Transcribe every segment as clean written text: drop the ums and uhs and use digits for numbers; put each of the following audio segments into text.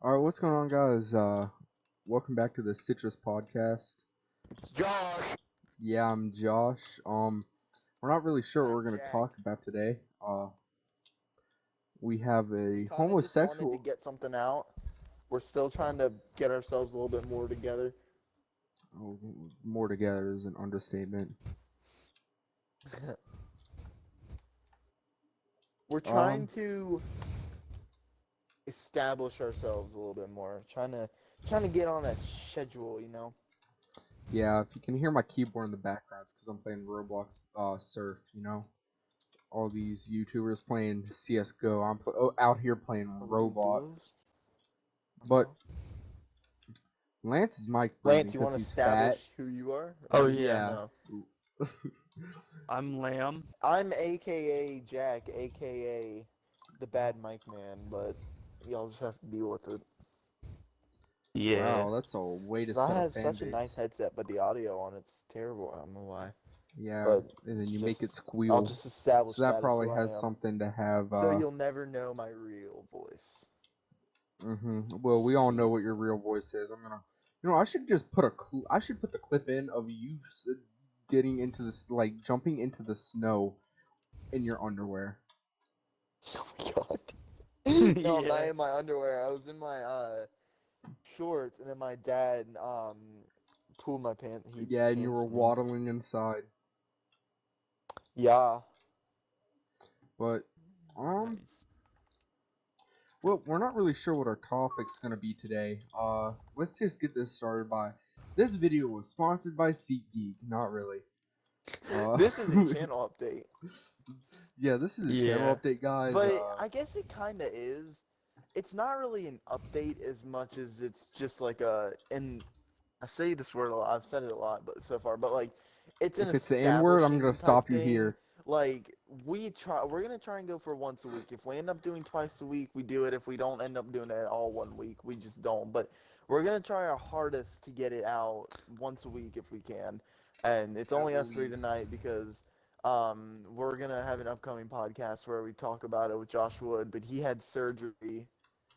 All right, what's going on, guys? Welcome back to the Citrus Podcast. It's Josh. Yeah, I'm Josh. We're not really sure what I'm we're gonna Jack. talk about today. We have a We kind of just wanted to homosexual. get something out. We're still trying to get ourselves a little bit more together. Oh, more together is an understatement. We're trying to establish ourselves a little bit more. Trying to get on a schedule, you know. Yeah, if you can hear my keyboard in the background, it's because I'm playing Roblox Surf. You know, all these YouTubers playing CS:GO. I'm out here playing Roblox. But Lance is mic breathing Lance, you want because to he's fat. establish who you are? Oh, Or yeah. no? I'm Lamb. I'm AKA Jack, AKA the bad mic man, but y'all just have to deal with it. Yeah. Wow, that's a way to 'Cause set I a have fan such a base. nice headset, but the audio on it's terrible. I don't know why. Yeah, But and then you it's make it just- squeal. I'll just establish So that as probably who I has am. something to have. So you'll never know my real voice. Well, we all know what your real voice is. I should just put I should put the clip in of you getting into this, like jumping into the snow in your underwear. Oh my god. No, I'm not Yeah. in my underwear. I was in my shorts, and then my dad pulled my pants. Yeah, and you were waddling inside. Yeah. But Nice. well, we're not really sure what our topic's gonna be today. Let's just get this started by. This video was sponsored by SeatGeek. Not really. This is a channel update. Yeah, this is a Yeah. channel update, guys. But I guess it kind of is. It's not really an update as much as it's just like and I say this word a lot. I've said it a lot, but so far, but like, it's an If it's the N word, I'm gonna establishing stop type you thing. here. Like, we're gonna try and go for once a week. If we end up doing twice a week, we do it. If we don't end up doing it at all one week, we just don't. But we're gonna try our hardest to get it out once a week if we can. And it's only us three least. tonight because we're gonna have an upcoming podcast where we talk about it with Josh Wood, but he had surgery.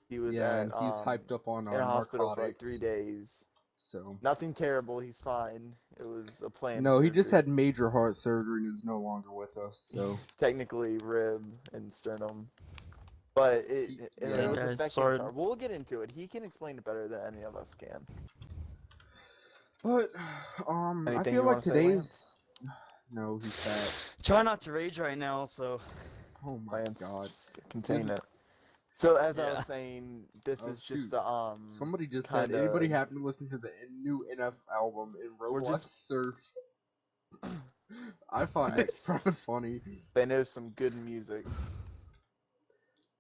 He was and he's hyped up on in a hospital for like narcotics. 3 days. So Nothing terrible. He's fine. It was a planned. no, he just surgery. had major heart surgery and is no longer with us. So Technically rib and sternum, but it Yeah. was Yeah, affecting his sorry. heart. We'll get into it. He can explain it better than any of us can. but Anything I feel you like wanna say, today's no, he's fat. Try not to rage right now, so. Oh my Lance, god. just contain it. So as I Yeah. was saying, this Oh, is just shoot. Somebody just said, kinda- anybody happen to listen to the new NF album in We're Roblox just- Surf? I find that Nice. kind of funny. they know some good music.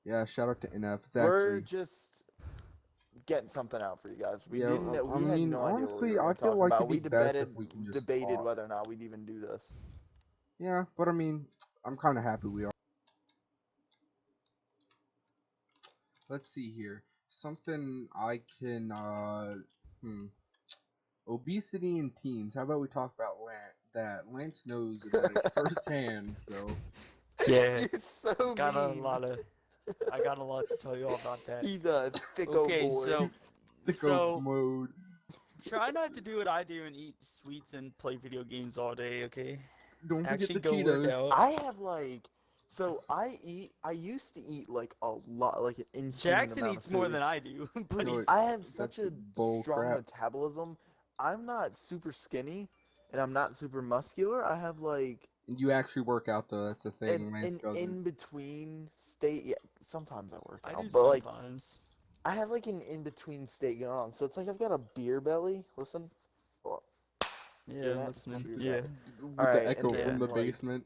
Yeah, shout out to NF. It's We're actually just getting something out for you guys. We Yeah, didn't. I We had mean, no idea what honestly, we were I gonna feel talk like about. it'd We be best if we can just debated talk. whether or not we'd even do this. Yeah, but I mean, I'm kind of happy we are. Let's see here. Something I can, obesity in teens. How about we talk about that? Lance knows about it firsthand, so. Yeah. You're so I got mean. a lot to tell you all about that. He's a thick Okay, old boy. Sicko mode. Try not to do what I do and eat sweets and play video games all day, okay? Don't forget Actually the go work Cheetos. out. I have I used to eat like a lot, like an inhuman Jackson amount eats of more food. than I do, but No, he's. I have such That's a bull strong crap. metabolism. I'm not super skinny, and I'm not super muscular. I have like You actually work out though. That's the thing. Lance an doesn't. in between state. Yeah, sometimes I work I out, do but like sometimes. I have like an in between state going on. So it's like I've got a beer belly. Listen. Yeah, hear that? listening. Beer Yeah. belly. With Alright, the echo and from then, the like, basement.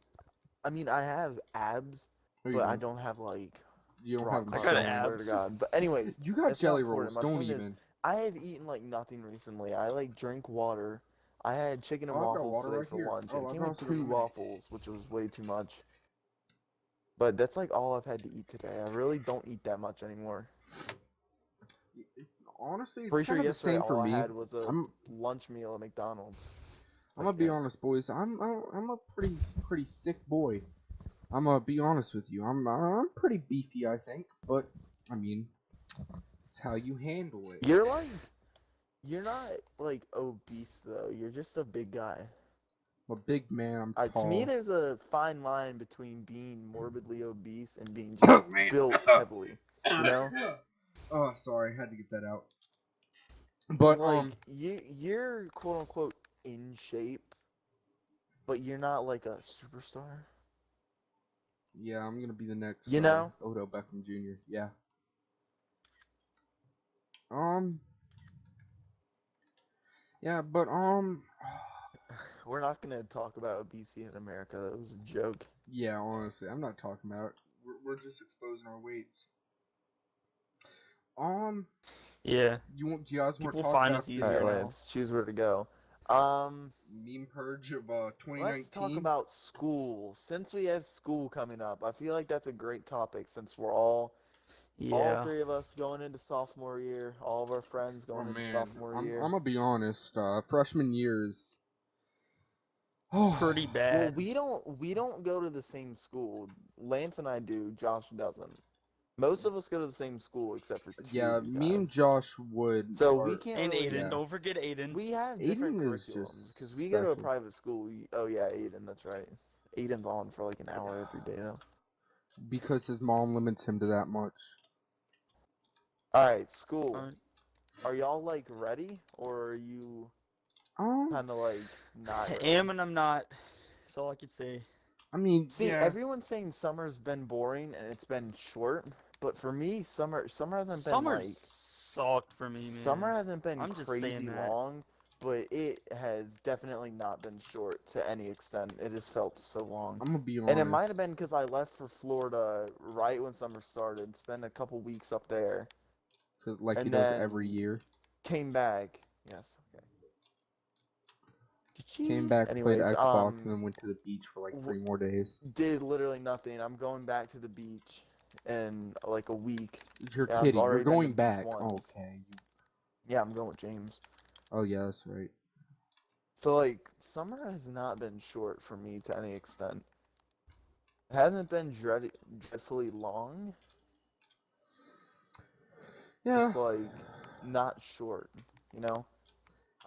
I mean, I have abs, No, you but I don't. don't have like. You don't rock have I muscle, got muscles. swear to abs. God. But anyways, You got that's not jelly important. rolls. My Don't point is, even. I have eaten like nothing recently. I like drink water. I had chicken and Oh, I've got waffles water today right for here. lunch. Oh, It I've came with also got 2 lemonade. waffles, which was way too much. But that's like all I've had to eat today. I really don't eat that much anymore. Honestly, it's Pretty sure kind of the yesterday same for all I me. had was a I'm lunch meal at McDonald's. gonna be honest, boys. I'm a pretty thick boy. I'm gonna be honest with you. I'm pretty beefy, I think. But I mean, It's how you handle it. You're not like obese though. You're just a big guy. I'm a big man. I'm To me, tall. there's a fine line between being morbidly obese and being just Man. built heavily. You know? Oh, sorry, had to get that out. 'Cause, But like you're quote unquote in shape, but you're not like a superstar. yeah, I'm gonna be the next You know? Odell Beckham Jr. Yeah. Um. Yeah, but We're not gonna talk about obesity in America. That was a joke. yeah. Honestly, I'm not talking about it. We're just exposing our weights. Yeah. Do you guys want to People talk find about us the easier All right, now. Lance, choose where to go. meme purge of 2019? Let's talk about school. Since we have school coming up, I feel like that's a great topic since we're all Yeah. three of us going into sophomore year, all of our friends Oh going into man, sophomore I'm year. gonna be honest. Freshman years. Oh, Pretty Well, bad. we don't go to the same school. Lance and I do. Josh doesn't. Most of us go to the same school except for two yeah. of you Me and guys. Josh would. So we can't And really. Aiden, yeah. don't forget Aiden. We have different Aiden is curriculums because just we go to a special. private school. Oh yeah, Aiden, that's right. Aiden's on for like an hour every day though. Because his mom limits him to that much. All right, school. Alright. Are y'all like ready, or are you Um, kind of like not I ready? am and I'm not. That's all I could say. I mean, See, yeah. everyone's saying summer's been boring and it's been short, but for me, summer hasn't Summer been like sucked for me, man. summer hasn't been I'm just saying crazy that. long, but it has definitely not been short to any extent. It has felt so long. I'm gonna be honest. And it might have been because I left for Florida right when summer started, spent a couple weeks up there, Cause like he and does then every year. came back. Yes, okay. Came back, Anyways, played Xbox, and then went to the beach for like 3 more days. did literally nothing. I'm going back to the beach in like a week. You're Yeah, I've kidding. You're already been to going the beach back. once. Okay. Yeah, I'm going with James. Oh yeah, that's right. So like, summer has not been short for me to any extent. It hasn't been dreadfully long. Yeah. Just like not short, you know.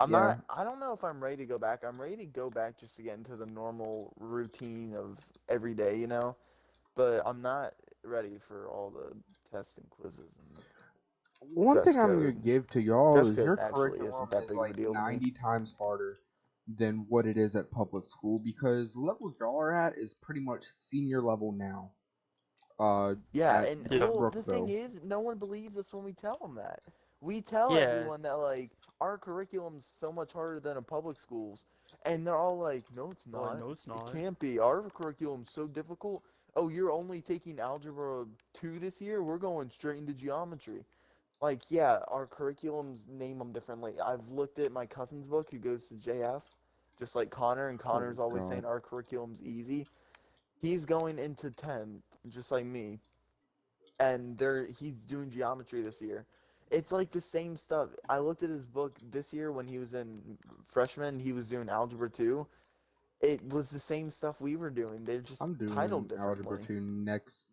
Yeah. I don't know if I'm ready to go back. I'm ready to go back just to get into the normal routine of every day, you know. But I'm not ready for all the tests and quizzes and One dress thing I'm gonna code. give to y'all Dress is code your actually curriculum isn't that is big of a like deal to me. 90 times harder than what it is at public school because the level y'all are at is pretty much senior level now. Yeah, At and Yeah. well, the Brookville. thing is, no one believes us when we tell them that. We tell Yeah. everyone that like our curriculum's so much harder than a public school's, and they're all like, "No, it's They're like, not. no, it's not." It can't be. Our curriculum's so difficult. Oh, you're only taking algebra 2 this year? We're going straight into geometry." Like, yeah, our curriculums name them differently. I've looked at my cousin's book who goes to JF, just like Connor, and Connor's always God. saying our curriculum's easy. He's going into 10, just like me, and he's doing geometry this year. It's like the same stuff. I looked at his book this year when he was in freshman. He was doing algebra 2. It was the same stuff we were doing. They're just I'm titled doing algebra differently. 2 next.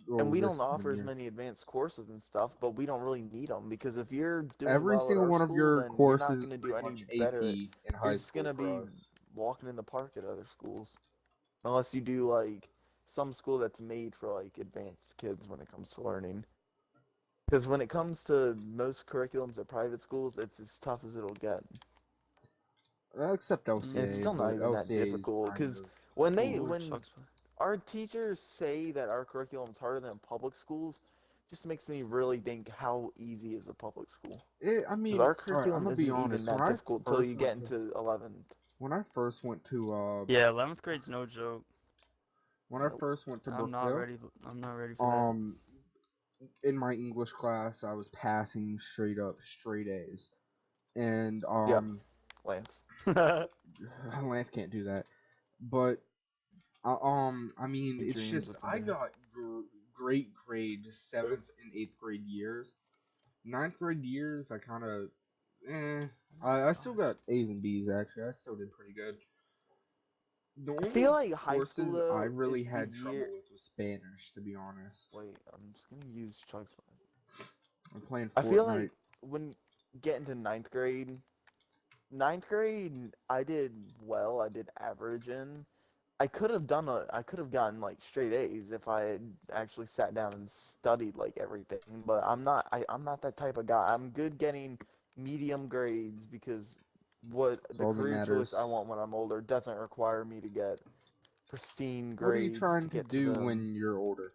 And we don't this offer as year. many advanced courses and stuff, but we don't really need them because if you're doing Every well at single our one of school, your then you're courses not is going to do pretty any much better. AP in You're high just school going to for be us. walking in the park at other schools, unless you do like some school that's made for like advanced kids when it comes to learning. Because when it comes to most curriculums at private schools, it's as tough as it'll get. Except LCA. And it's still not but even that LCA is difficult. kind Because of- when Ooh, it sucks. our teachers say that our curriculum's harder than public schools, just makes me really think how easy is a public school. I mean, Because our alright, curriculum I'm gonna isn't be even honest. that When I difficult till first you went get to- into 11th. When I first went to Yeah, 11th grade's no joke. when I Nope. first went to I'm not Brookville, ready. I'm not ready for in my English class, I was passing straight up straight A's, and Lance. that. Lance can't do that, but I mean, He it's dreams just of I it. got great grade 7th and 8th grade years. 9th grade years, I kind of, I still got A's and B's actually. I still did pretty good. The I only feel like high school courses though I really is the had trouble year. with was Spanish, to be honest. Wait, I'm just gonna use Chuck's. I'm playing Fortnite. I feel like when getting to ninth grade, I did well. I did average in. I could have gotten like straight A's if I had actually sat down and studied like everything. But I'm not that type of guy. I'm good getting medium grades because That's the all that career choice I matters. want when I'm older doesn't require me to get pristine What are you grades to trying to get to do them. when you're older?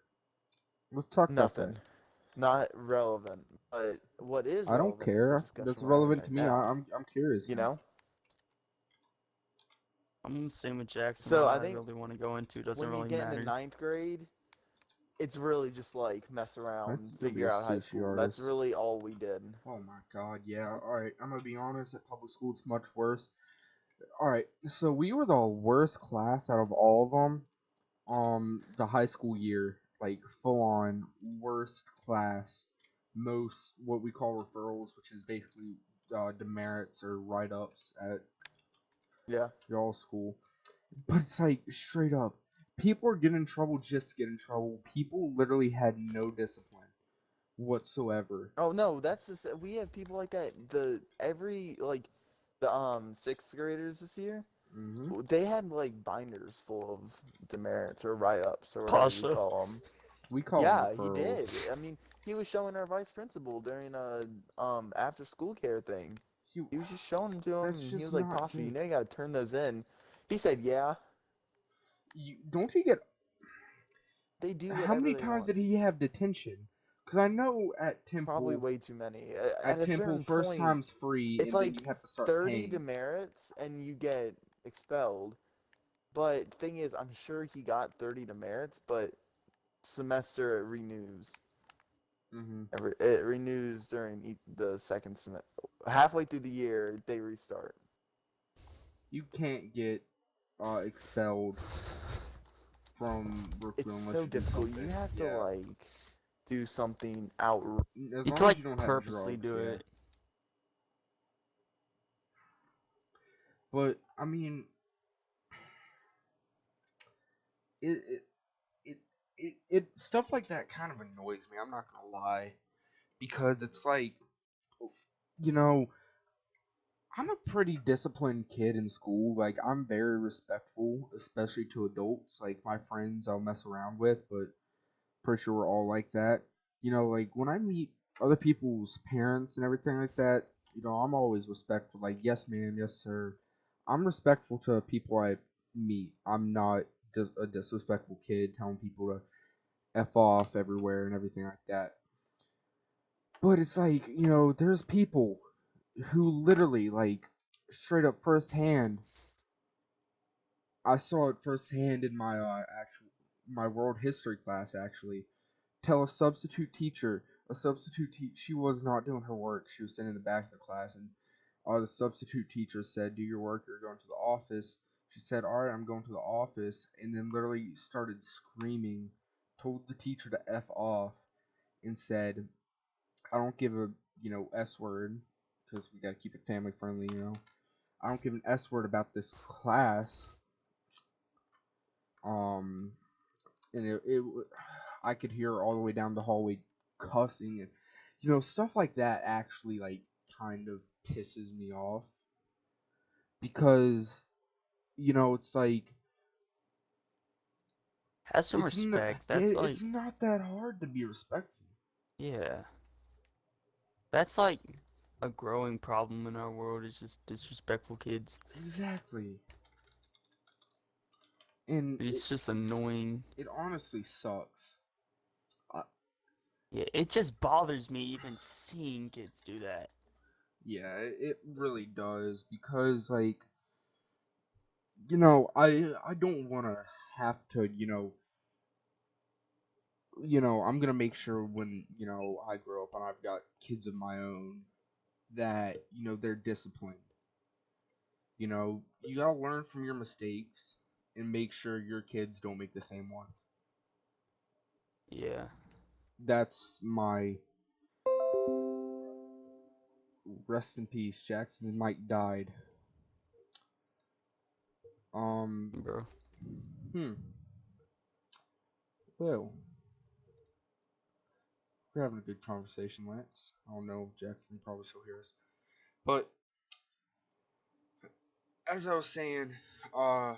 Let's talk about that. Nothing. Not relevant. But what is I don't relevant is the care. discussion That's we're having relevant to right me. now. I'm curious. You know? I'm the same with Jackson. So What I I think really want to go into doesn't when you really get into matter. ninth grade, it's really just like mess around, Let's still be figure a out high sushi school. That's artist. really all we did. Oh my god, yeah. Alright, I'm gonna be honest, at public school it's much worse. Alright, so we were the worst class out of all of them. The high school year, like full on worst class, most what we call referrals, which is basically demerits or write ups at Yeah. y'all school. But it's like straight up, people are getting in trouble just to get in trouble. People literally had no discipline whatsoever. Oh no, that's just we have people like that. The sixth graders this year, Hmm. they had like binders full of demerits or write-ups or whatever you Pasha. call them. We call them Yeah, he did. referrals. I mean, he was showing our vice principal during a after school care thing. He, He was just showing them to him, that's and he just was like, not "Pasha, you good. know you gotta turn those in." He said, "Yeah, Don't he get? they do How whatever many they times want." did he have detention? Because I know Probably Temple, way too many. At at a Temple, certain first point, time's free, it's and then like you have to start 30 paying. demerits and you get expelled. But thing is, I'm sure he got 30 demerits, but semester it renews. Hmm. It renews during the second semester. Halfway through the year, they restart. You can't get expelled from It's Brookfield unless so you do difficult. You something. have to Yeah, like do something outright. as You long can as like you don't have purposely drugs. do Yeah, it. but I mean, it it it stuff like that kind of annoys me. I'm not gonna lie, because it's like, you know, I'm a pretty disciplined kid in school. Like, I'm very respectful, especially to adults. Like, my friends I'll mess around with, but pretty sure we're all like that. You know, like, when I meet other people's parents and everything like that, I'm always respectful. Like, yes, ma'am, yes, sir. I'm respectful to people I meet. I'm not just a disrespectful kid telling people to F off everywhere and everything like that. But it's like, there's people who literally, like, straight up firsthand, I saw it firsthand in my my world history class actually. Tell a substitute teacher, she was not doing her work. She was sitting in the back of the class, and the substitute teacher said, "Do your work. You're going to the office." She said, "All right, I'm going to the office," and then literally started screaming, told the teacher to f off, and said, "I don't give a S word because we got to keep it family friendly. I don't give an S word about this class." Um, and I could hear her all the way down the hallway cussing, and stuff like that actually like kind of pisses me off because it's like Have some respect. That's like, it's not that hard to be respectful. yeah. That's like a growing problem in our world is just disrespectful kids. Exactly. And It's just annoying. it honestly sucks. Yeah, it just bothers me even seeing kids do that. Yeah, it really does because like I don't want to have to I'm gonna make sure when I grow up and I've got kids of my own that they're disciplined. You gotta learn from your mistakes and make sure your kids don't make the same ones. Yeah. That's my rest in peace. Jackson's mic died. Bro. Hmm. Well, we're having a good conversation, Lance. I don't know if Jackson probably still hears us. But as I was saying, uh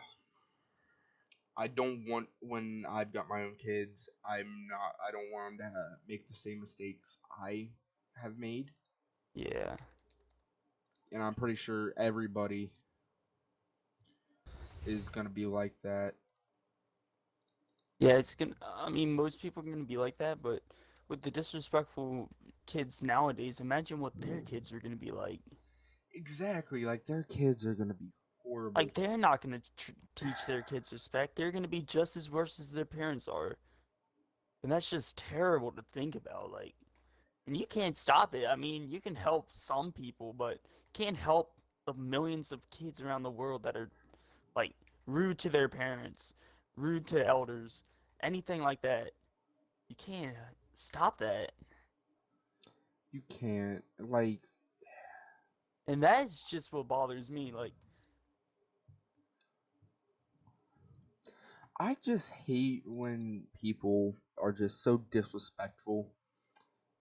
I don't want when I've got my own kids, I don't want them to make the same mistakes I have made. Yeah. And I'm pretty sure everybody is going to be like that. Yeah, it's gonna. I mean, most people are gonna be like that, but with the disrespectful kids nowadays, imagine what their kids are gonna be like. Exactly, like their kids are going to be horrible. Like, they're not gonna teach their kids respect. They're gonna be just as worse as their parents are, and that's just terrible to think about. Like, and you can't stop it. I mean, you can help some people, but you can't help the millions of kids around the world that are like rude to their parents, rude to elders, anything like that. You can't stop that. You can't, like, And that is just what bothers me. Like, I just hate when people are just so disrespectful.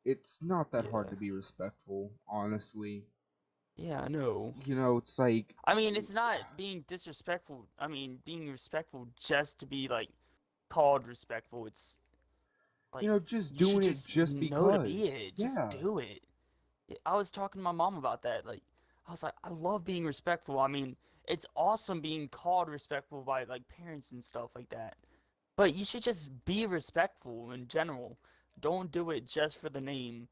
It's not that hard yeah. to be respectful, honestly. Yeah, I know. You know, it's like, I mean, it's not being disrespectful. I mean, being respectful just to be, like, called respectful. It's, like, just you should doing it just just know to be because. it. Just Yeah. do it. I was talking to my mom about that. Like, I was like, I love being respectful. I mean, it's awesome being called respectful by, like, parents and stuff like that. But you should just be respectful in general. Don't do it just for the name.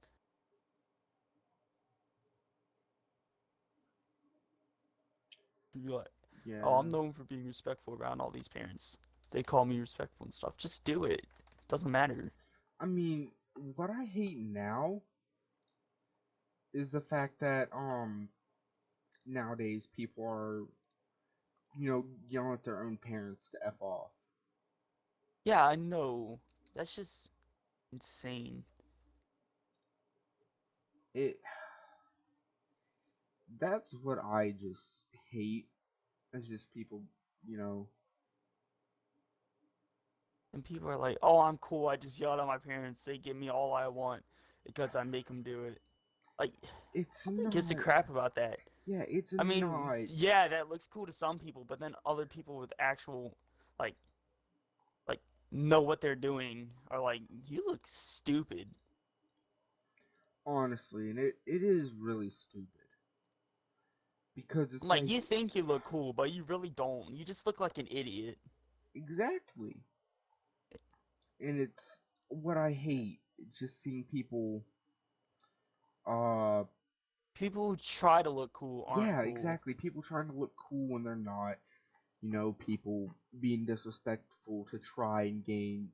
Be like, Yeah. oh, I'm known for being respectful around all these parents. They call me respectful and stuff. Just do it. Doesn't matter. I mean, what I hate now is the fact that nowadays people are yelling at their own parents to F off. Yeah, I know. That's just insane. It That's what I just hate. It's just people, you know, And people are like, oh, I'm cool. I just yelled at my parents. They give me all I want because I make them do it. Like, it's who not. gives a crap about that? Yeah, it's I mean, not. yeah, that looks cool to some people, but then other people with actual, like, like, know what they're doing are like, you look stupid. Honestly, and it is really stupid. Because it's Like, like, you think you look cool, but you really don't. You just look like an idiot. exactly. And it's what I hate. Just seeing people, uh, People who try to look cool aren't yeah, cool. exactly. People trying to look cool when they're not. People being disrespectful to try and gain,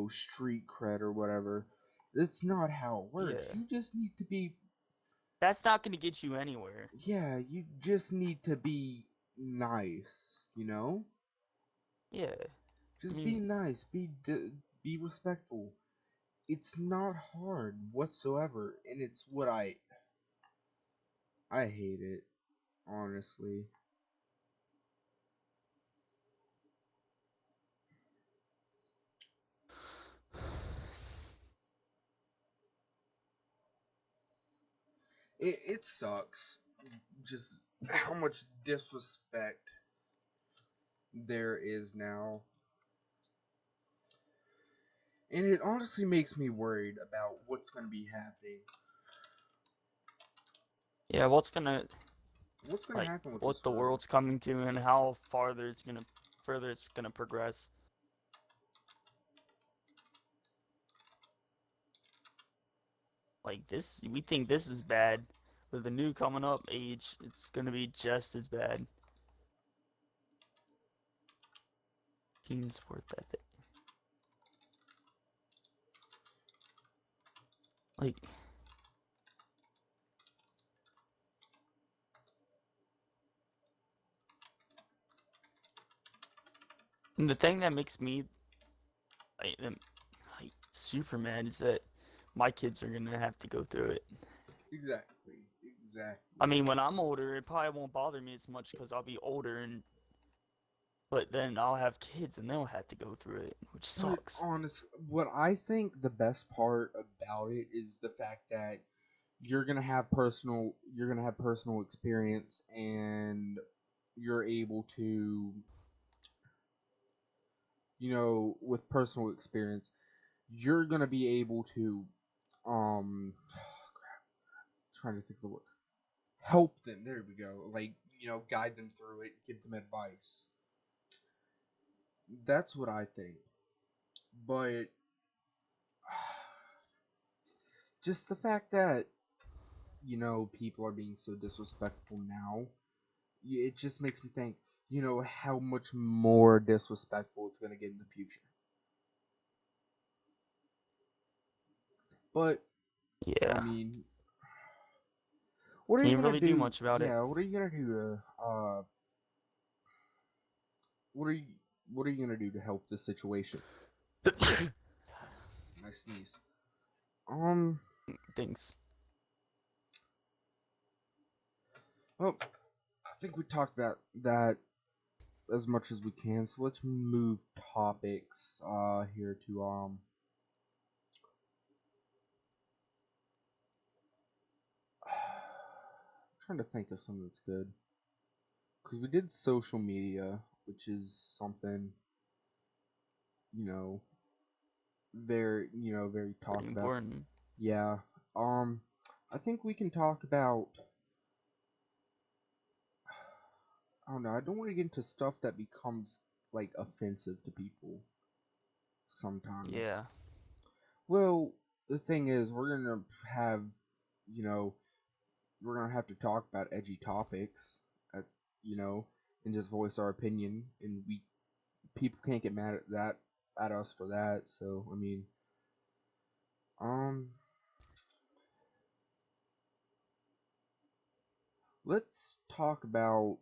street cred or whatever. That's not how it works. Yeah. You just need to be, That's not gonna get you anywhere. yeah, you just need to be nice, you know? Yeah. Just I be mean, nice, be respectful. It's not hard whatsoever, and it's what I hate it, honestly. It sucks just how much disrespect there is now. And it honestly makes me worried about what's going to be happening. yeah, What's going to like, happen with what this the world? world's coming to and how further it's gonna progress. Like, this, we think this is bad. With the new coming up age, it's gonna be just as bad. Teens worth ethic. Like, and the thing that makes me like super mad is that my kids are gonna have to go through it. Exactly. I mean, when I'm older, it probably won't bother me as much because I'll be older, but then I'll have kids and they'll have to go through it, which But sucks. honest, what I think the best part about it is the fact that you're gonna have personal experience, and you're able to, with personal experience, you're gonna be able to, trying to think of the word, help them. There we go. Like, guide them through it, give them advice. That's what I think. But just the fact that, people are being so disrespectful now, it just makes me think, how much more disrespectful it's going to get in the future. But, Yeah. I mean, what are Can't you going really to do do? much about it. Yeah, what are you going to do to, what are you going to do to help this situation? I sneeze. Thanks. Well, I think we talked about that as much as we can, so let's move topics here to I'm trying to think of something that's good, because we did social media, which is something, very very talked Pretty about. important. Yeah. I think we can talk about, I don't know, I don't want to get into stuff that becomes like offensive to people sometimes. Yeah. Well, the thing is, we're gonna have, you know, we're gonna have to talk about edgy topics, at, you know, and just voice our opinion, and people can't get mad at us for that. So I mean, um, let's talk about,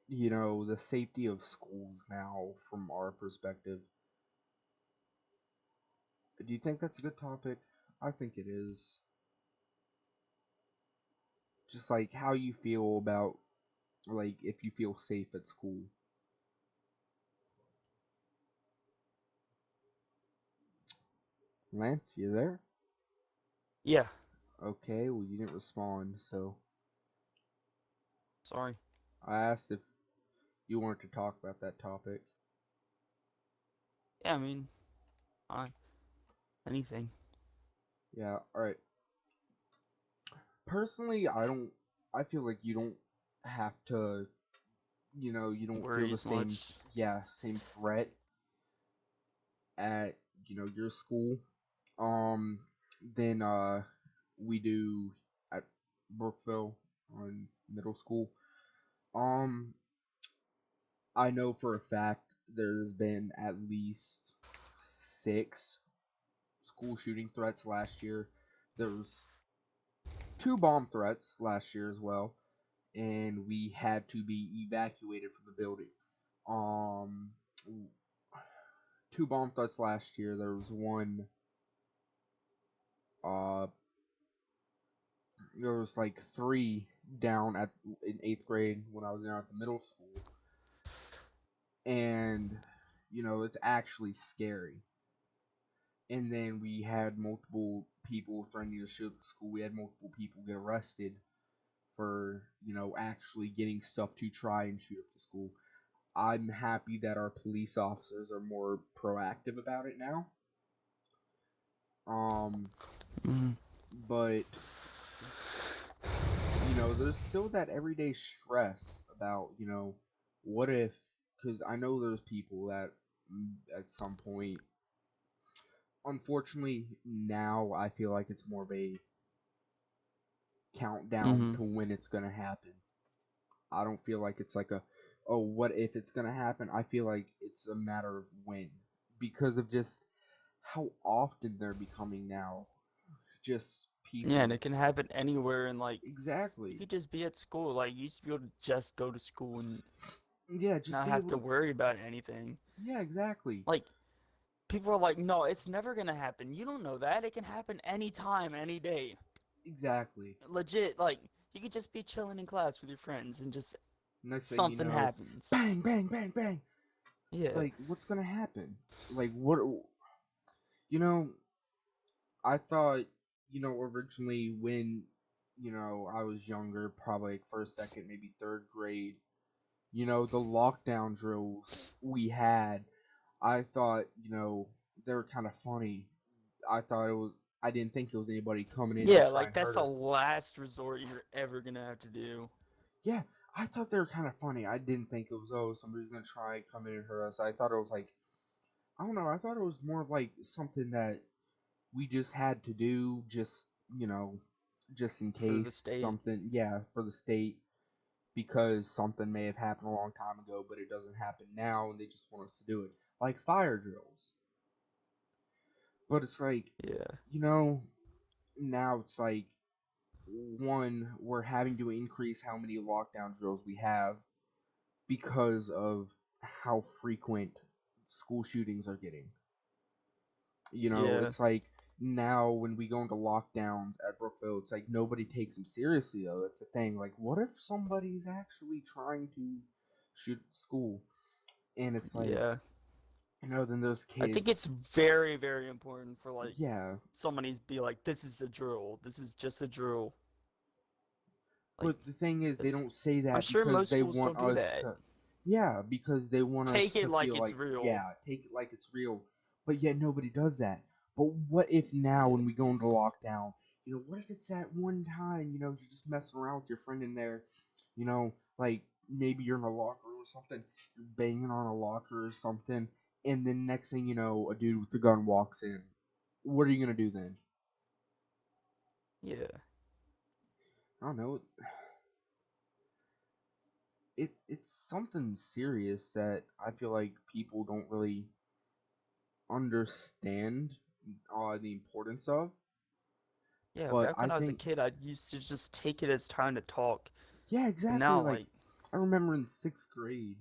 the safety of schools now from our perspective. Do you think that's a good topic? I think it is. Just like how you feel about, like, if you feel safe at school. Lance, you there? Yeah. Okay, well, you didn't respond, so Sorry. I asked if you wanted to talk about that topic. Yeah, I mean, anything. Yeah, alright. Personally, I feel like you don't have to, you don't feel Worry the as much. same threat at, your school, than, we do at Brookville on middle school. Um, I know for a fact there's been at least 6 school shooting threats last year. There was 2 bomb threats last year as well, and we had to be evacuated from the building. Um, 2 bomb threats last year. There was one. Uh, there was like 3 down in 8th grade when I was down at the middle school, and it's actually scary. And then we had multiple people threatening to shoot the school. We had multiple people get arrested for, actually getting stuff to try and shoot up the school. I'm happy that our police officers are more proactive about it now. But there's still that everyday stress about, what if, because I know there's people that at some point, unfortunately, now I feel like it's more of a countdown to when it's gonna happen. I don't feel like it's like oh, what if it's gonna happen? I feel like it's a matter of when, because of just how often they're becoming now. Just people. Yeah, and it can happen anywhere, and like, you Exactly. could just be at school. Like, you used to be able to just go to school and Yeah, just not be have able to worry about anything. Yeah, exactly. Like, people are like, no, it's never gonna happen. You don't know that. It can happen anytime, any day. Exactly. Legit, like, you could just be chilling in class with your friends and just Next thing you something know, happens. bang, bang, bang, bang. Yeah. It's like, what's gonna happen? Like, what? You know, I thought, originally when, I was younger, probably like first, second, maybe third grade, the lockdown drills we had, I thought, they were kind of funny. I thought I didn't think it was anybody coming in to Yeah, try like and that's hurt the us. last resort you're ever gonna have to do. Yeah, I thought they were kind of funny. I didn't think it was, oh, somebody's gonna try and come in and hurt us. I thought it was like, I don't know, I thought it was more of like something that we just had to do, just in For the case state. something, yeah, for the state, because something may have happened a long time ago, but it doesn't happen now, and they just want us to do it. Like fire drills. But it's like, Yeah. now it's like, one, we're having to increase how many lockdown drills we have because of how frequent school shootings are getting. Yeah. It's like now when we go into lockdowns at Brookville, it's like nobody takes them seriously though. That's the thing. Like, what if somebody's actually trying to shoot at school? And it's like, Yeah. then those I think it's kids, very, very important for like yeah. somebody to be like, this is a drill. This is just a drill. Like But the thing is, they that's don't say I'm that sure because most they schools want don't do us that. to, yeah, because they want us Take it to like feel it's like, real. yeah, take it like it's real. But yet nobody does that. But what if now Yeah. when we go into lockdown, what if it's that one time, you're just messing around with your friend in there, like maybe you're in a locker or something, you're banging on a locker or something, and then next thing you know, a dude with a gun walks in. What are you gonna do then? Yeah. I don't know. It's something serious that I feel like people don't really understand the importance of. Yeah, But back I when I was a think, kid, I used to just take it as time to talk. yeah, And exactly. now, Like, like, I remember in sixth grade,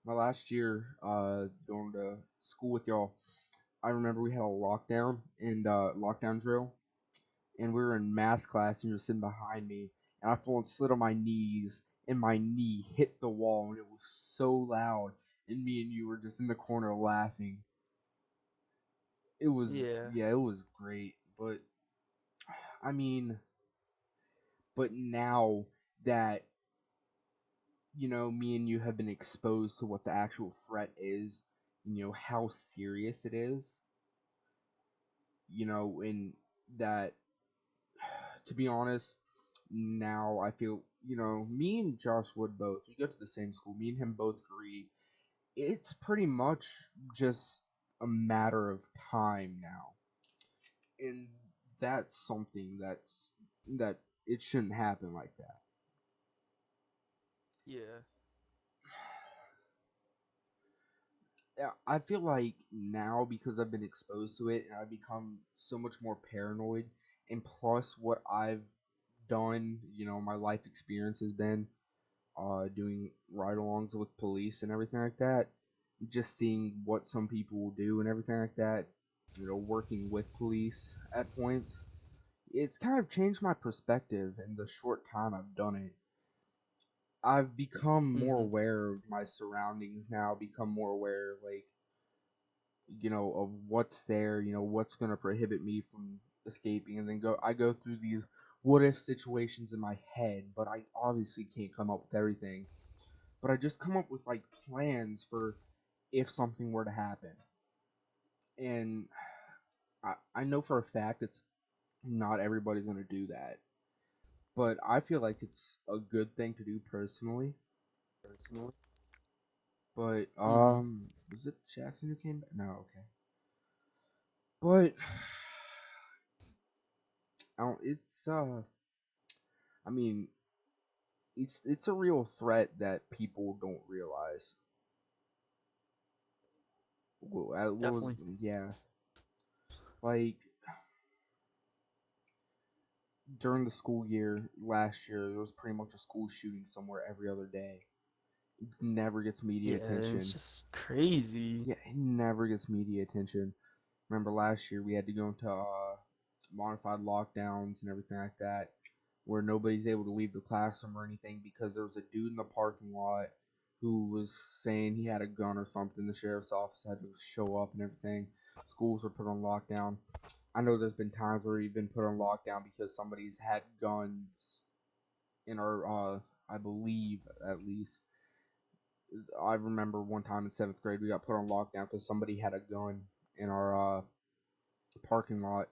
my last year, going to school with y'all. I remember we had a lockdown and lockdown drill, and we were in math class, and you were sitting behind me, and I full and slid on my knees, and my knee hit the wall, and it was so loud, and me and you were just in the corner laughing. It was, yeah. yeah, it was great, but I mean, but now that me and you have been exposed to what the actual threat is, how serious it is, and that, to be honest, now I feel, me and Josh Wood both, we go to the same school, me and him both agree, it's pretty much just a matter of time now. And that's something that it shouldn't happen like that. Yeah. Yeah, I feel like now because I've been exposed to it and I've become so much more paranoid, and plus what I've done, my life experience has been doing ride-alongs with police and everything like that, just seeing what some people will do and everything like that, working with police at points, it's kind of changed my perspective in the short time I've done it. I've become more Mm-hmm. aware of my surroundings now, become more aware, like, of what's there, what's going to prohibit me from escaping, and then I go through these what if situations in my head, but I obviously can't come up with everything. But I just come up with like plans for if something were to happen. And I know for a fact it's not everybody's going to do that. But I feel like it's a good thing to do personally. But Mm-hmm. was it Jackson who came back? No, okay. But it's I mean, it's a real threat that people don't realize. Definitely. Yeah, like during the school year last year, there was pretty much a school shooting somewhere every other day. It never gets media Yeah, it's attention. just crazy. Yeah, it never gets media attention. Remember last year we had to go into modified lockdowns and everything like that. where nobody's able to leave the classroom or anything because there was a dude in the parking lot who was saying he had a gun or something. The sheriff's office had to show up and everything. Schools were put on lockdown. I know there's been times where we've been put on lockdown because somebody's had guns in our, I believe at least. I remember one time in 7th grade we got put on lockdown because somebody had a gun in our parking lot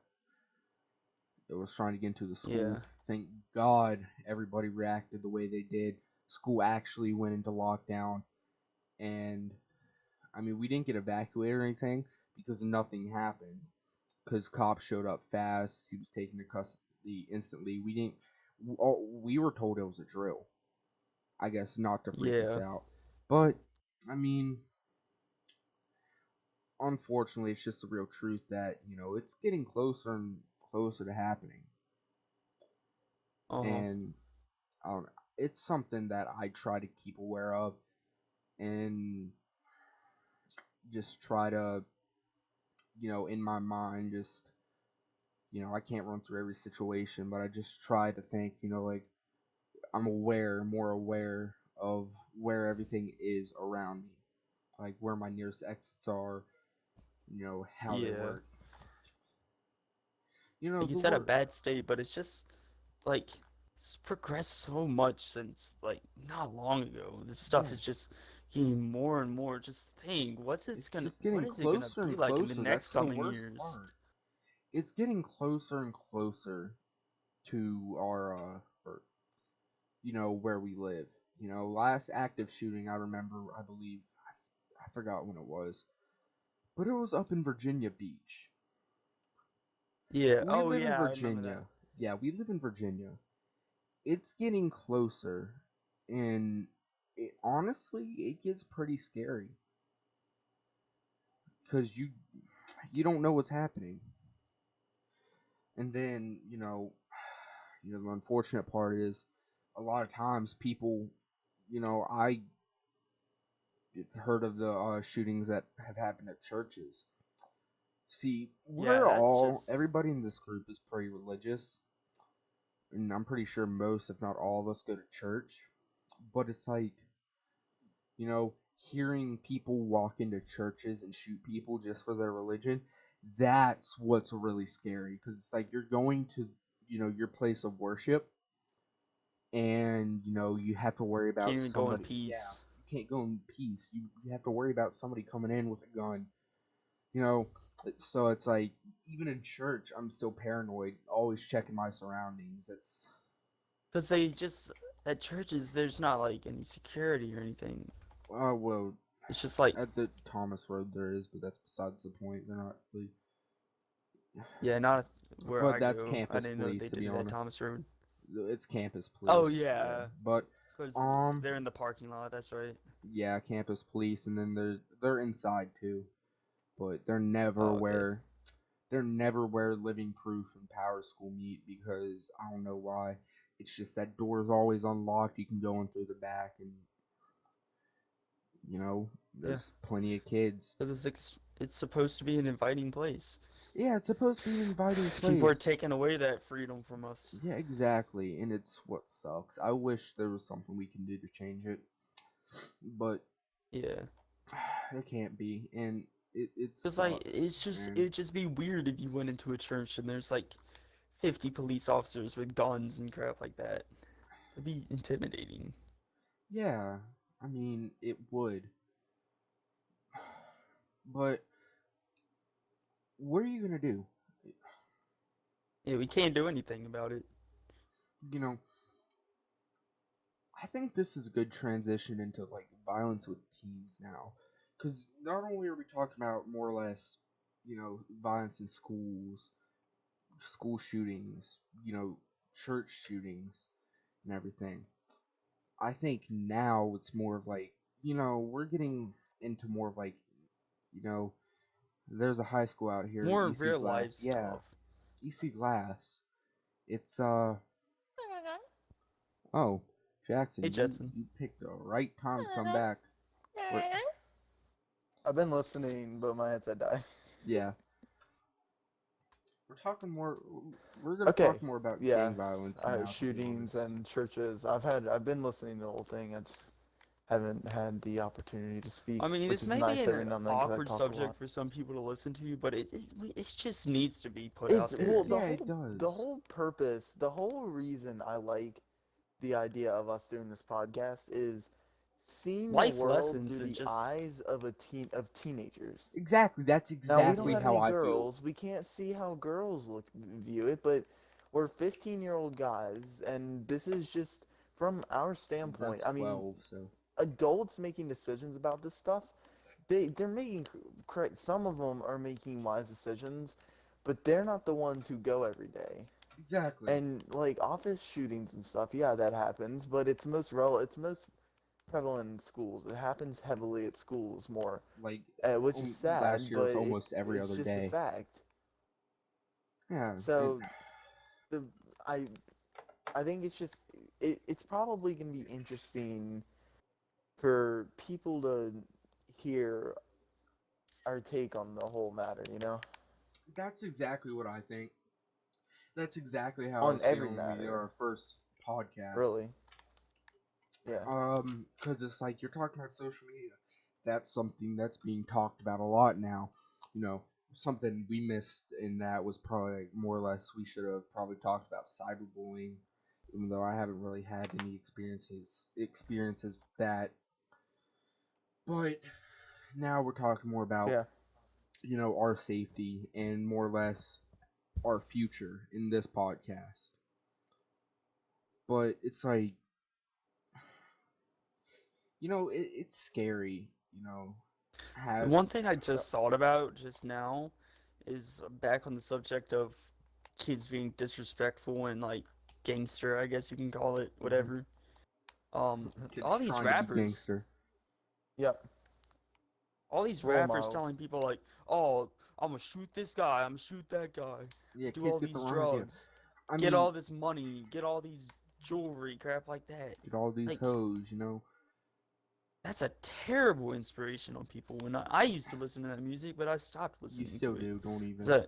that was trying to get into the school. Yeah. Thank God everybody reacted the way they did. School actually went into lockdown, and I mean we didn't get evacuated or anything because nothing happened. Because cops showed up fast, he was taken to custody instantly. We were told it was a drill. I guess not to freak us Yeah. out, but I mean, unfortunately, it's just the real truth that it's getting closer and closer to happening. And I don't know, it's something that I try to keep aware of and just try to, in my mind, just, I can't run through every situation, but I just try to think, like, I'm more aware of where everything is around me, like where my nearest exits are, how they Yeah. work. Like you The said, a work. bad state, but it's just like it's progressed so much since like not long ago. This stuff Yeah. is just getting more and more. Just think, It's just getting what is it gonna closer be and like in the closer. next That's the coming worst years? part. It's getting closer and closer to our, where we live. Last active shooting I remember, I believe, I forgot when it was, but it was up in Virginia Beach. Yeah. We Oh live in yeah, I remember that. Virginia. Yeah, we live in Virginia. It's getting closer, and honestly, it gets pretty scary because you don't know what's happening. And then, the unfortunate part is a lot of times people, I heard of the shootings that have happened at churches. See, Yeah, that's just everybody in this group is pretty religious, and I'm pretty sure most, if not all of us, go to church. But it's like, hearing people walk into churches and shoot people just for their religion, that's what's really scary. Because it's like you're going to, your place of worship, and, you have to worry about can't even go in somebody. Yeah, peace. you can't go in peace. You have to worry about somebody coming in with a gun. So it's like, even in church, I'm so paranoid, always checking my surroundings. It's Because they just at churches, there's not like any security or anything. well, It's just like at the Thomas Road there is, but that's besides the point. They're not really. yeah, not where But I that's go. I campus didn't know police, they to did be it at honest. Thomas Road. It's campus police. Oh yeah, But because um, they're in the parking lot. That's right. yeah, campus police, and then they're inside too, but they're Oh, never okay. where Living Proof and Power School meet because I don't know why. It's just that door's always unlocked. You can go in through the back, and Yeah, there's plenty of kids. because it's supposed to be an inviting place. Yeah, it's supposed to be an inviting People are place. taking away that freedom from us. Yeah, exactly, and it's what sucks. I wish there was something we can do to change it, but Yeah, it can't be, and it because like sucks, man. it'd just be weird if you went into a church and there's like 50 police officers with guns and crap like that. It'd be intimidating. Yeah, I mean, it would. But what are you gonna do? Yeah, we can't do anything about it. You know, I think this is a good transition into like violence with teens now, because not only are we talking about more or less, violence in schools, school shootings, church shootings, and everything. I think now it's more of like, we're getting into more of like, you know, there's a high school out here, More EC real life Glass. Yeah, stuff. EC Glass. It's oh, Jackson, Hey, Jetson. you picked the right time to come back. We're- I've been listening, but my headset died. yeah. we're talking more. We're gonna Okay. talk more about Yeah. gang violence now. To be Shootings honest. and churches. I've been listening to the whole thing. I just haven't had the opportunity to speak, I mean, which this is may be nice an every now and then because I awkward talk a lot. subject for some people to listen to, but it just needs to be put It's out there. well, Yeah, it does. the whole purpose, the whole reason I like the idea of us doing this podcast is seeing the Life world lessons through and the just eyes of teenagers. Exactly. That's Now we don't exactly have how any I feel. girls. We can't see how girls view it, but we're 15-year-old guys, and this is just from our standpoint. That's I mean, 12. So adults making decisions about this stuff, they're making correct. Some of them are making wise decisions, but they're not the ones who go every day. exactly. And like office shootings and stuff, yeah, that happens, but it's most prevalent in schools. It happens heavily at schools more, Like which is sad, last year, but it's almost every it's other just a day. fact. Yeah. So the I I think it's just it's probably gonna be interesting for people to hear our take on the whole matter, you know? That's exactly what I think. That's exactly how I On was every feeling when we did matter, our first podcast. really. Yeah. Because it's like you're talking about social media. That's something that's being talked about a lot now. You know, something we missed in that was probably like more or less we should have probably talked about cyberbullying, even though I haven't really had any experiences with that. But now we're talking more about Yeah. our safety and more or less our future in this podcast. But it's like it's scary. Have one thing I Yeah. just thought about just now is back on the subject of kids being disrespectful and like gangster, I guess you can call it, whatever. kids All these trying to be rappers, gangster. Yep. all these Role rappers models. telling people like, "Oh, I'm gonna shoot this guy, I'm gonna shoot that guy, Yeah, do kids all get the these wrong idea. drugs, I get mean, all this money, get all these jewelry, crap like that." get all these Like, hoes. that's a terrible inspiration on people. When I used to listen to that music, but I stopped You listening still to it. do. Don't even.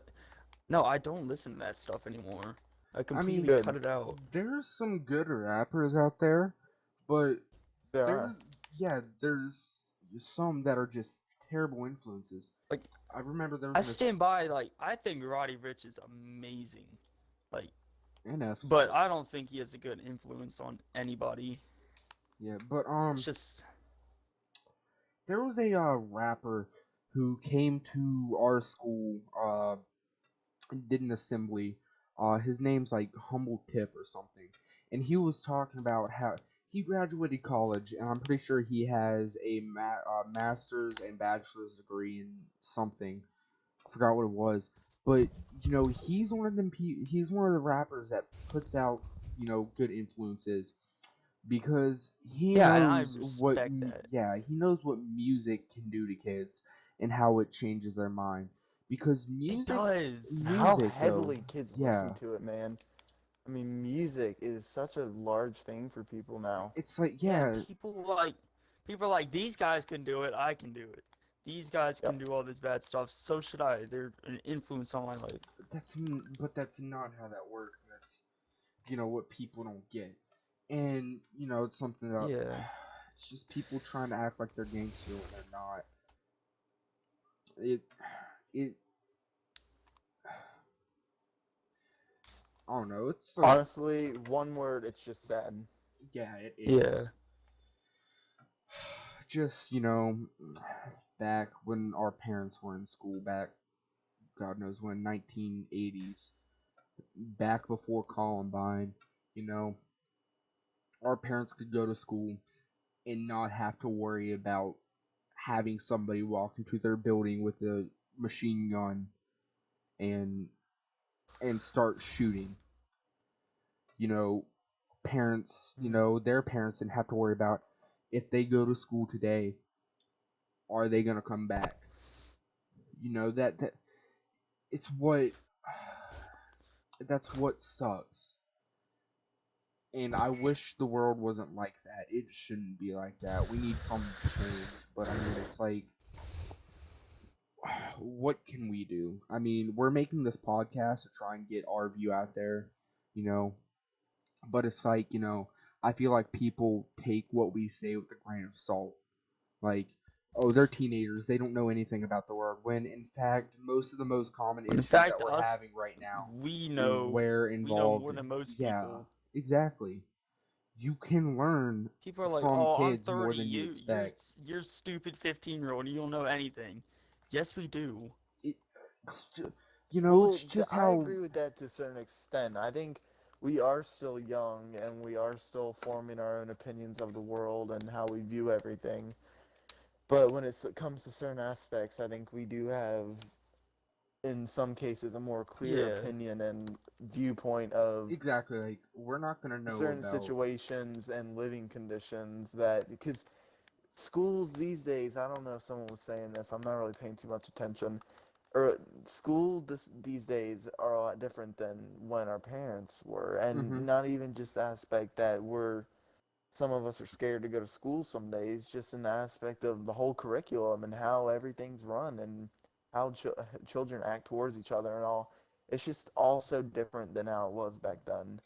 No, I don't listen to that stuff anymore. I I completely mean, Good. cut it out. there's some good rappers out there, but There are. there's some that are just terrible influences. Like, I remember there I was stand by, like, I think Roddy Ricch is amazing. Like, NFs. but I don't think he has a good influence on anybody. Yeah, but It's just, there was a rapper who came to our school, did an assembly. His name's like Humble Tip or something, and he was talking about how he graduated college, and I'm pretty sure he has a master's and bachelor's degree in something. I forgot what it was, but he's one of them. He's one of the rappers that puts out good influences because he yeah, and I knows respect that. he knows what music can do to kids and how it changes their mind because It music does. How music, heavily though, kids yeah. listen to it, man. I mean, music is such a large thing for people now. it's like People are like, these guys can do it, I can do it. These guys can Yep. do all this bad stuff, so should I. They're an influence on my life. that's not how that works. That's what people don't get, and it's something that Yeah. it's just people trying to act like they're gangster when they're not. It I don't know. It's like, Honestly, one word, it's just sad. yeah, it Yeah. is. Just back when our parents were in school, back God knows when, 1980s, back before Columbine, our parents could go to school and not have to worry about having somebody walk into their building with a machine gun and start shooting. Parents, their parents didn't have to worry about if they go to school today, are they gonna come back? That it's what that's what sucks. And I wish the world wasn't like that. It shouldn't be like that. We need some change. But I mean, it's like what can we do? I mean, we're making this podcast to try and get our view out there, you know, but it's like, I feel like people take what we say with a grain of salt. Like, oh, they're teenagers, they don't know anything about the world. When in fact, most of the most common In issues that fact, we're us, having right now we know were we know involved. more than most Yeah, people. exactly. You can learn People are like, from "Oh, I'm kids more 30. than you expect. You're stupid 15-year-old. You don't know anything." Yes, we do. It's just, Well, it's just I how. agree with that to a certain extent. I think we are still young and we are still forming our own opinions of the world and how we view everything. But when it comes to certain aspects, I think we do have, in some cases, a more clear Yeah. opinion and viewpoint of Exactly, like, we're not gonna know certain about. situations and living conditions that, because schools these days, I don't know if someone was saying this, I'm not really paying too much attention, or these days are a lot different than when our parents were, and Mhm. not even just the aspect that some of us are scared to go to school some days, just in the aspect of the whole curriculum and how everything's run and how children act towards each other and all. It's just all so different than how it was back then.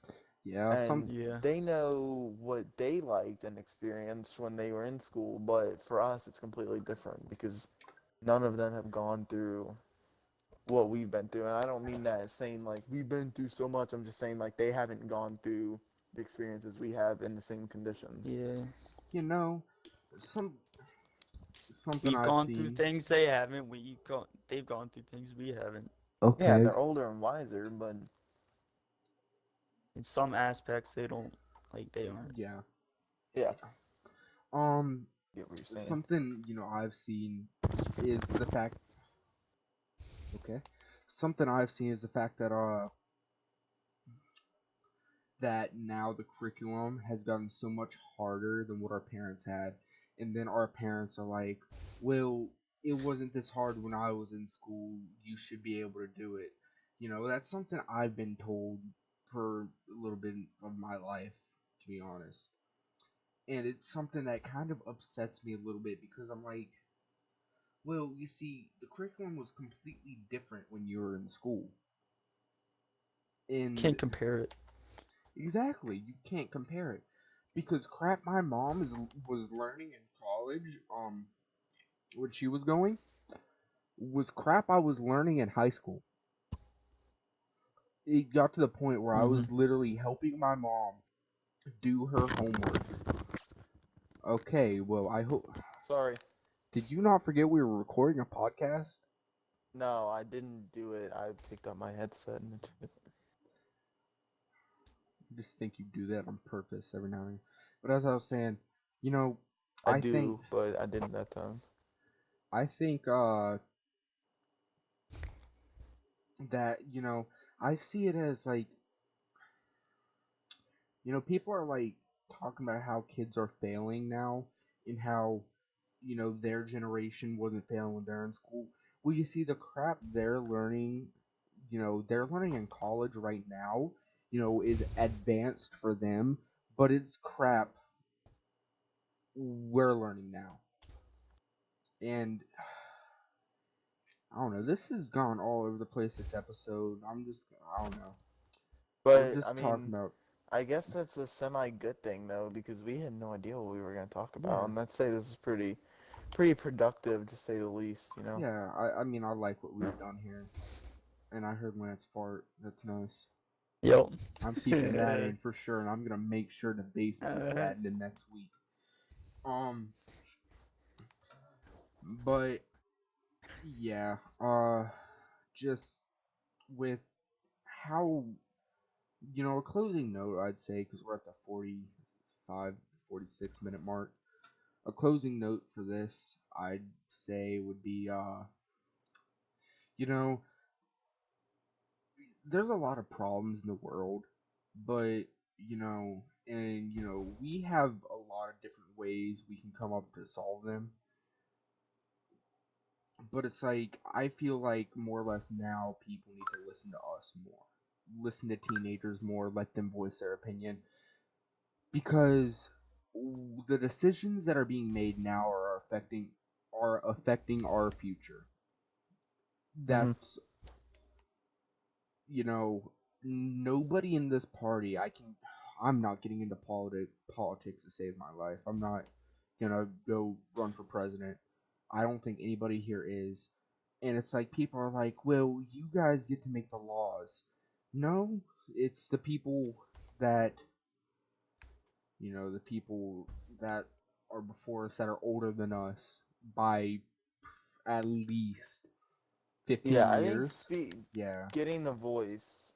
Yeah, And Yeah. they know what they liked and experienced when they were in school, but for us, it's completely different because none of them have gone through what we've been through. And I don't mean that as saying like we've been through so much. I'm just saying like they haven't gone through the experiences we have in the same conditions. Yeah. you know, some something We've I've gone through seen. things they haven't. They've gone through things we haven't. Yeah, and Okay. they're older and wiser, but In some aspects, they don't like they aren't. Yeah. yeah, Um, I get what you're saying. something I've seen is the fact. Okay. Something I've seen is the fact that now the curriculum has gotten so much harder than what our parents had. And then our parents are like, well, it wasn't this hard when I was in school. You should be able to do it. That's something I've been told for a little bit of my life, to be honest. And it's something that kind of upsets me a little bit because I'm like, well, you see, the curriculum was completely different when you were in school. And Can't compare it. exactly, you can't compare it. Because crap my mom was learning in college, when she was going, was crap I was learning in high school. It got to the point where I Mhm. was literally helping my mom do her homework. Okay, well, I hope. Sorry. Did you not forget we were recording a podcast? No, I didn't do it. I picked up my headset and I just think you do that on purpose every now and then. But as I was saying, you know, I I think do, but I didn't that time. I think that I see it as like people are like talking about how kids are failing now and how their generation wasn't failing when they're in school. Well, you see the crap they're learning in college right now, is advanced for them, but it's crap we're learning now. And I don't know. This has gone all over the place this episode. I don't know. We're But I just talking mean, about I guess that's a semi good thing though, because we had no idea what we were gonna talk about, yeah, and I'd say this is pretty productive to say the least, you know. yeah. I mean, I like what we've done here, and I heard Lance fart. That's nice. Yep. I'm keeping that in for sure, and I'm gonna make sure to base boost that into next week. Um, but yeah, just with how a closing note, I'd say, because we're at the 45, 46 minute mark. A closing note for this, I'd say, would be, you know, there's a lot of problems in the world, but, we have a lot of different ways we can come up to solve them. But it's like, I feel like more or less now people need to listen to us more. Listen to teenagers more, let them voice their opinion. Because the decisions that are being made now are affecting our future. that's nobody in this party. I'm not getting into politics to save my life. I'm not gonna go run for president. I don't think anybody here is. And it's like people are like, well, you guys get to make the laws. No, it's the people that the people that are before us that are older than us by at least 15 Yeah, I think years. Yeah. getting a voice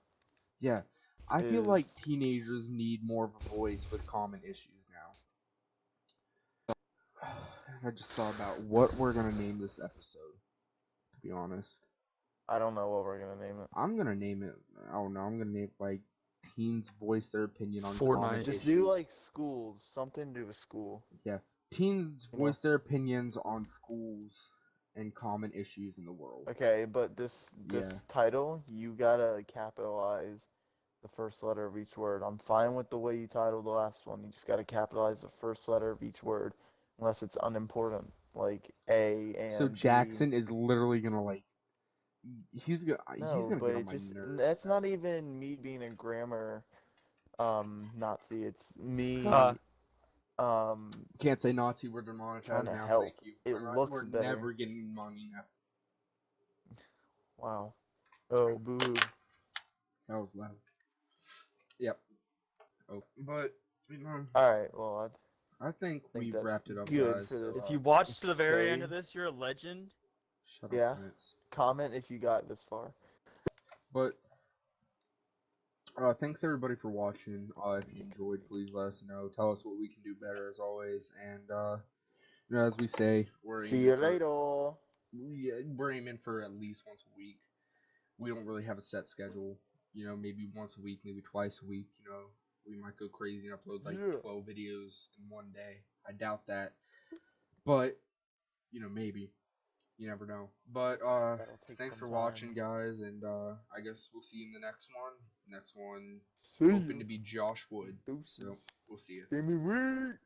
Yeah. I feel like is teenagers need more of a voice with common issues now. I just thought about what we're gonna name this episode, to be honest. I don't know what we're gonna name it. I'm gonna name it, I don't know, I'm gonna name it like teens voice their opinion on common Fortnite. issues. Just do like schools, something to do with school. Yeah. Teens You know? voice their opinions on schools and common issues in the world. Okay, but this title, you gotta capitalize the first letter of each word. I'm fine with the way you titled the last one. You just gotta capitalize the first letter of each word, unless it's unimportant, like A and So B. Jackson is literally gonna he's gonna No, get but on my nerves. that's not even me being a grammar Nazi. It's me Can't say Nazi, we're demonetized trying to now. help. Thank you. It looks we're better. never getting money now. Wow. Oh, boo. That was loud. Yep. Oh, but All right. Well, I think we've that's wrapped it up, good guys. for so, this. If you watch to the very end say- of this, you're a legend. shut up, Yeah. Prince. comment if you got this far. But thanks everybody for watching. If you enjoyed, please let us know. Tell us what we can do better, as always. And as we say, See you later. We're aiming for at least once a week. We don't really have a set schedule. Maybe once a week, maybe twice a week. We might go crazy and upload like 12 videos in one day. I doubt that, but maybe. You never know. But That'll take thanks some for watching, time. guys, and I guess we'll see you in the next one. Next one See hoping you. to be Josh Wood. Deuces. So we'll see you. Give me weed.